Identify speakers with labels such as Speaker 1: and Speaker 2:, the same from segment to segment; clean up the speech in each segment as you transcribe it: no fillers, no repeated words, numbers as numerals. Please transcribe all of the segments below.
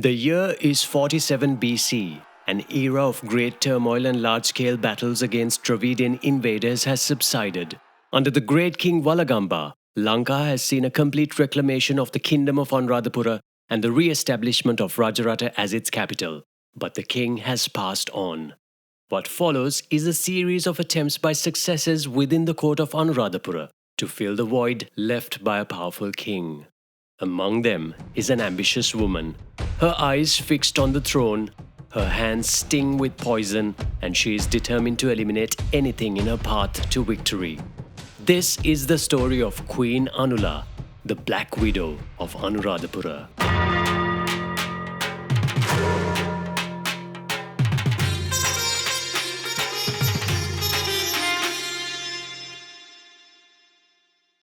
Speaker 1: The year is 47 BC. An era of great turmoil and large-scale battles against Dravidian invaders has subsided. Under the great king Valagamba, Lanka has seen a complete reclamation of the kingdom of Anuradhapura and the re-establishment of Rajarata as its capital. But the king has passed on. What follows is a series of attempts by successors within the court of Anuradhapura to fill the void left by a powerful king. Among them is an ambitious woman, her eyes fixed on the throne, her hands sting with poison, and she is determined to eliminate anything in her path to victory. This is the story of Queen Anula, the Black Widow of Anuradhapura.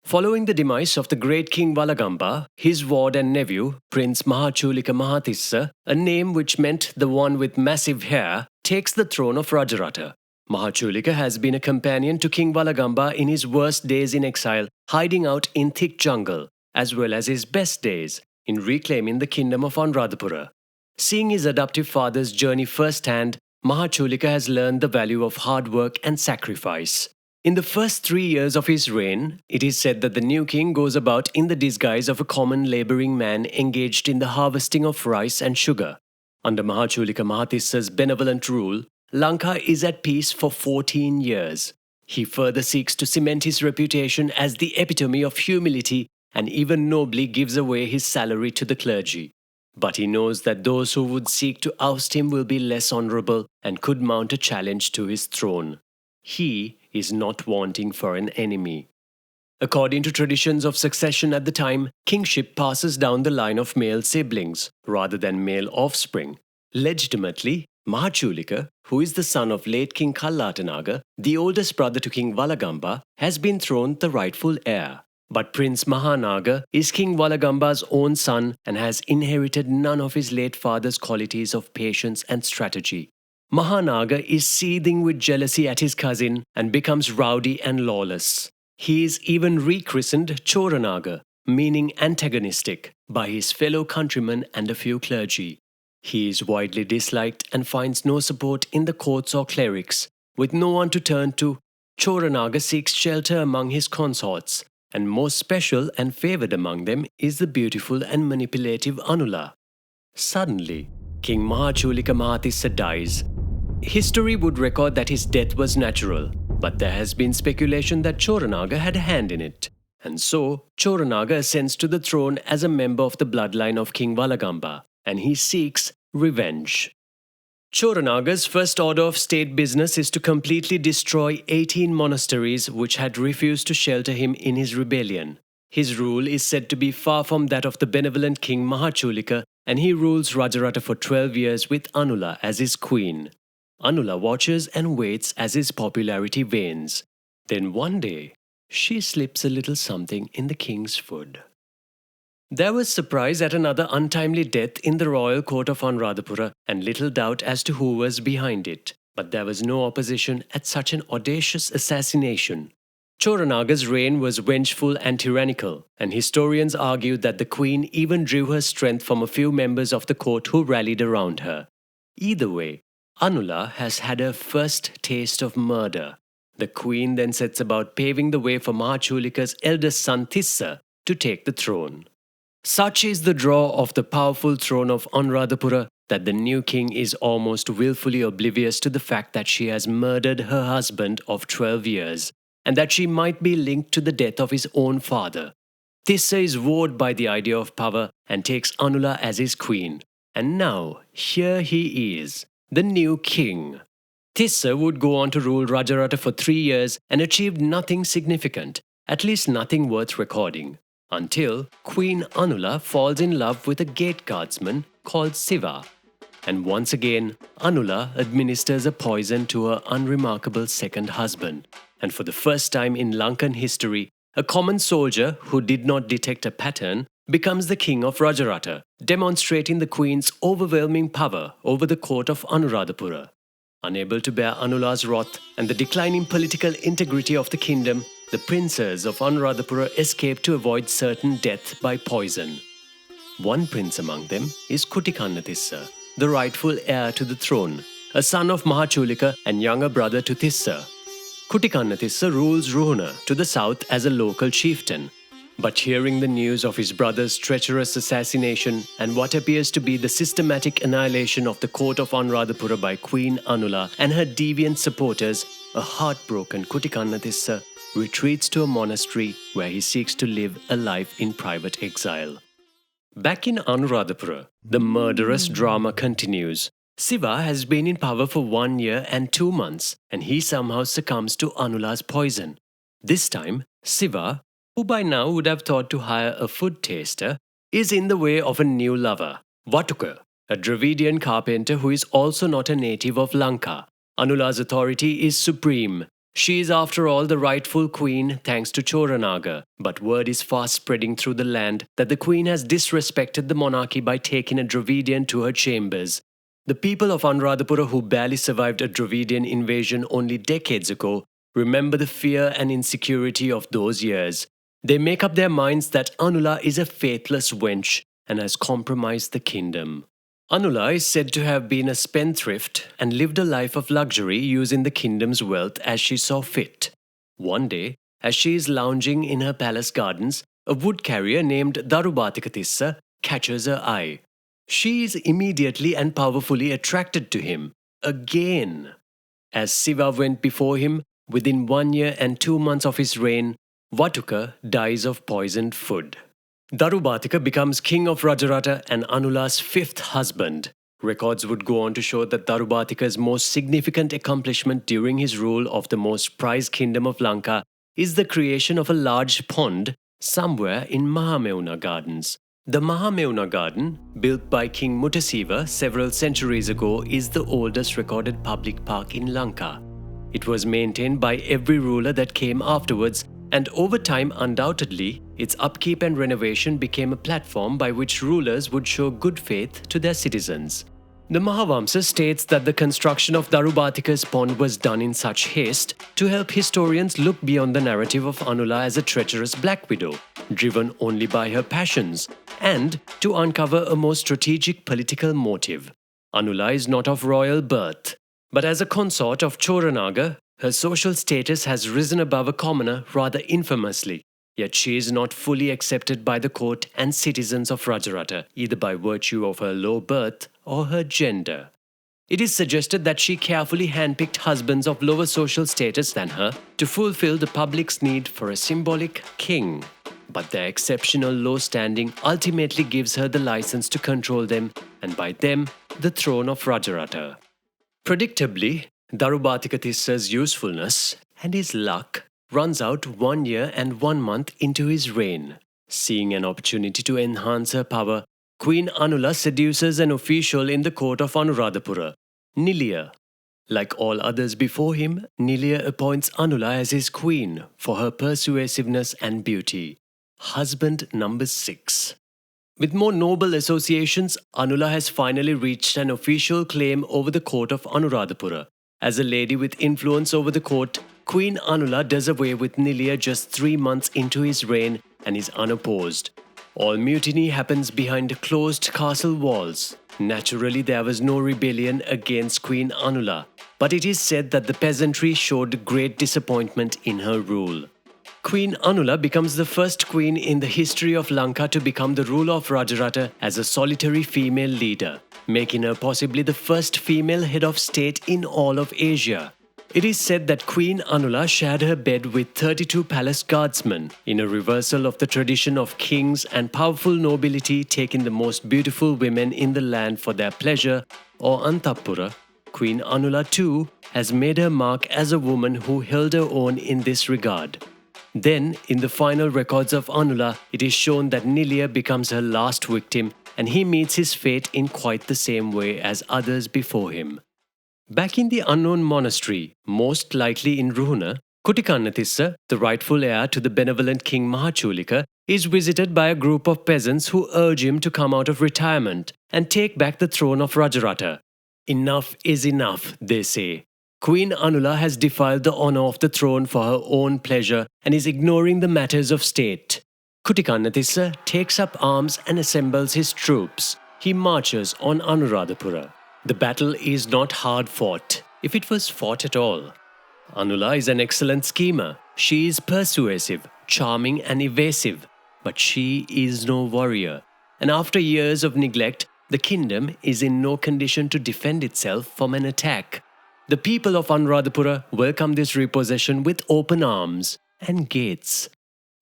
Speaker 1: Following the demise of the great king Valagamba, his ward and nephew, Prince Mahachulika Mahatissa, a name which meant the one with massive hair, takes the throne of Rajarata. Mahachulika has been a companion to King Valagamba in his worst days in exile, hiding out in thick jungle, as well as his best days in reclaiming the kingdom of Anuradhapura. Seeing his adoptive father's journey firsthand, Mahachulika has learned the value of hard work and sacrifice. In the first 3 years of his reign, it is said that the new king goes about in the disguise of a common laboring man engaged in the harvesting of rice and sugar. Under Mahachulika Mahatissa's benevolent rule, Lanka is at peace for 14 years. He further seeks to cement his reputation as the epitome of humility and even nobly gives away his salary to the clergy. But he knows that those who would seek to oust him will be less honorable and could mount a challenge to his throne. He is not wanting for an enemy. According to traditions of succession at the time, kingship passes down the line of male siblings rather than male offspring. Legitimately, Mahachulika, who is the son of late King Kallatanaga, the oldest brother to King Valagamba, has been throned the rightful heir. But Prince Mahanaga is King Valagamba's own son and has inherited none of his late father's qualities of patience and strategy. Mahanaga is seething with jealousy at his cousin and becomes rowdy and lawless. He is even rechristened Choranaga, meaning antagonistic, by his fellow countrymen and a few clergy. He is widely disliked and finds no support in the courts or clerics. With no one to turn to, Choranaga seeks shelter among his consorts, and most special and favored among them is the beautiful and manipulative Anula. Suddenly, King Mahachulika Mahatissa dies. History would record that his death was natural, but there has been speculation that Choranaga had a hand in it. And so, Choranaga ascends to the throne as a member of the bloodline of King Valagamba, and he seeks revenge. Choranaga's first order of state business is to completely destroy 18 monasteries which had refused to shelter him in his rebellion. His rule is said to be far from that of the benevolent King Mahachulika, and he rules Rajarata for 12 years with Anula as his queen. Anula watches and waits as his popularity wanes. Then one day, she slips a little something in the king's food. There was surprise at another untimely death in the royal court of Anuradhapura and little doubt as to who was behind it. But there was no opposition at such an audacious assassination. Choranaga's reign was vengeful and tyrannical, and historians argued that the queen even drew her strength from a few members of the court who rallied around her. Either way, Anula has had her first taste of murder. The queen then sets about paving the way for Mahachulika's eldest son Tissa to take the throne. Such is the draw of the powerful throne of Anuradhapura that the new king is almost willfully oblivious to the fact that she has murdered her husband of 12 years and that she might be linked to the death of his own father. Tissa is wooed by the idea of power and takes Anula as his queen. And now, here he is, the new king. Tissa would go on to rule Rajarata for 3 years and achieved nothing significant, at least nothing worth recording, until Queen Anula falls in love with a gate guardsman called Siva. And once again, Anula administers a poison to her unremarkable second husband. And for the first time in Lankan history, a common soldier who did not detect a pattern becomes the king of Rajarata, demonstrating the queen's overwhelming power over the court of Anuradhapura. Unable to bear Anula's wrath and the declining political integrity of the kingdom, the princes of Anuradhapura escape to avoid certain death by poison. One prince among them is Kutikannatissa, the rightful heir to the throne, a son of Mahachulika and younger brother to Tissa. Kutikannatissa rules Ruhuna to the south as a local chieftain. But hearing the news of his brother's treacherous assassination and what appears to be the systematic annihilation of the court of Anuradhapura by Queen Anula and her deviant supporters, a heartbroken Kutikannatissa retreats to a monastery where he seeks to live a life in private exile. Back in Anuradhapura, the murderous drama continues. Siva has been in power for 1 year and 2 months, and he somehow succumbs to Anula's poison. This time, Siva, who by now would have thought to hire a food taster, is in the way of a new lover, Vatuka, a Dravidian carpenter who is also not a native of Lanka. Anula's authority is supreme. She is after all the rightful queen thanks to Choranaga, but word is fast spreading through the land that the queen has disrespected the monarchy by taking a Dravidian to her chambers. The people of Anuradhapura who barely survived a Dravidian invasion only decades ago remember the fear and insecurity of those years. They make up their minds that Anula is a faithless wench and has compromised the kingdom. Anula is said to have been a spendthrift and lived a life of luxury using the kingdom's wealth as she saw fit. One day, as she is lounging in her palace gardens, a wood carrier named Darubatikatissa catches her eye. She is immediately and powerfully attracted to him. Again. As Siva went before him, within 1 year and 2 months of his reign, Vatuka dies of poisoned food. Darubatika becomes king of Rajarata and Anula's 5th husband. Records would go on to show that Darubatika's most significant accomplishment during his rule of the most prized kingdom of Lanka is the creation of a large pond somewhere in Mahameuna Gardens. The Mahameuna Garden, built by King Muttasiva several centuries ago, is the oldest recorded public park in Lanka. It was maintained by every ruler that came afterwards, and over time, undoubtedly, its upkeep and renovation became a platform by which rulers would show good faith to their citizens. The Mahavamsa states that the construction of Darubatika's pond was done in such haste to help historians look beyond the narrative of Anula as a treacherous black widow, driven only by her passions, and to uncover a more strategic political motive. Anula is not of royal birth, but as a consort of Choranaga, her social status has risen above a commoner rather infamously, yet she is not fully accepted by the court and citizens of Rajarata, either by virtue of her low birth or her gender. It is suggested that she carefully handpicked husbands of lower social status than her to fulfill the public's need for a symbolic king. But their exceptional low standing ultimately gives her the license to control them, and by them, the throne of Rajarata. Predictably, Darubatikatissa's usefulness and his luck runs out 1 year and 1 month into his reign. Seeing an opportunity to enhance her power, Queen Anula seduces an official in the court of Anuradhapura, Nilia. Like all others before him, Nilia appoints Anula as his queen for her persuasiveness and beauty. Husband number 6. With more noble associations, Anula has finally reached an official claim over the court of Anuradhapura. As a lady with influence over the court, Queen Anula does away with Nilia just 3 months into his reign and is unopposed. All mutiny happens behind closed castle walls. Naturally, there was no rebellion against Queen Anula, but it is said that the peasantry showed great disappointment in her rule. Queen Anula becomes the first queen in the history of Lanka to become the ruler of Rajarata as a solitary female leader, making her possibly the first female head of state in all of Asia. It is said that Queen Anula shared her bed with 32 palace guardsmen, in a reversal of the tradition of kings and powerful nobility taking the most beautiful women in the land for their pleasure or antapura. Queen Anula too has made her mark as a woman who held her own in this regard. Then, in the final records of Anula, it is shown that Nilia becomes her last victim and he meets his fate in quite the same way as others before him. Back in the unknown monastery, most likely in Ruhuna, Kutikannatissa, the rightful heir to the benevolent King Mahachulika, is visited by a group of peasants who urge him to come out of retirement and take back the throne of Rajarata. Enough is enough, they say. Queen Anula has defiled the honor of the throne for her own pleasure and is ignoring the matters of state. Kutikannatissa takes up arms and assembles his troops. He marches on Anuradhapura. The battle is not hard fought, if it was fought at all. Anula is an excellent schemer. She is persuasive, charming and evasive, but she is no warrior. And after years of neglect, the kingdom is in no condition to defend itself from an attack. The people of Anuradhapura welcome this repossession with open arms and gates.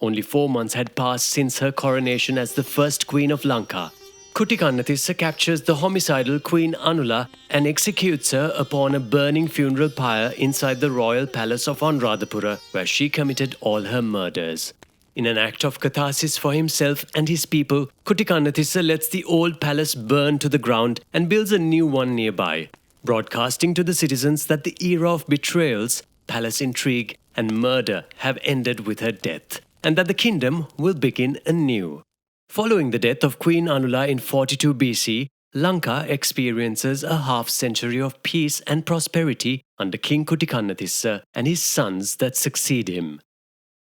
Speaker 1: Only 4 months had passed since her coronation as the first queen of Lanka. Kutikannatissa captures the homicidal Queen Anula and executes her upon a burning funeral pyre inside the royal palace of Anuradhapura, where she committed all her murders. In an act of catharsis for himself and his people, Kutikannatissa lets the old palace burn to the ground and builds a new one nearby, broadcasting to the citizens that the era of betrayals, palace intrigue, and murder have ended with her death, and that the kingdom will begin anew. Following the death of Queen Anula in 42 BC, Lanka experiences a half-century of peace and prosperity under King Kutikannatissa and his sons that succeed him.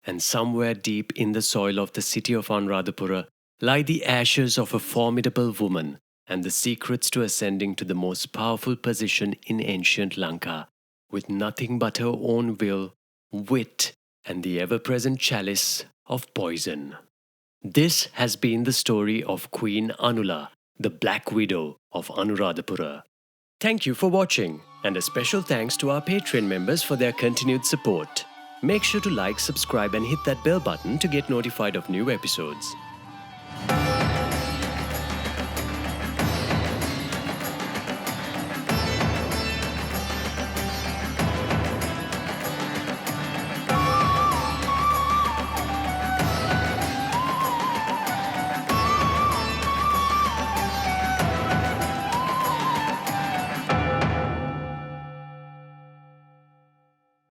Speaker 1: And somewhere deep in the soil of the city of Anuradhapura lie the ashes of a formidable woman and the secrets to ascending to the most powerful position in ancient Lanka, with nothing but her own will, wit, and the ever-present chalice of poison. This has been the story of Queen Anula, the Black Widow of Anuradhapura. Thank you for watching, and a special thanks to our Patreon members for their continued support. Make sure to like, subscribe and hit that bell button to get notified of new episodes.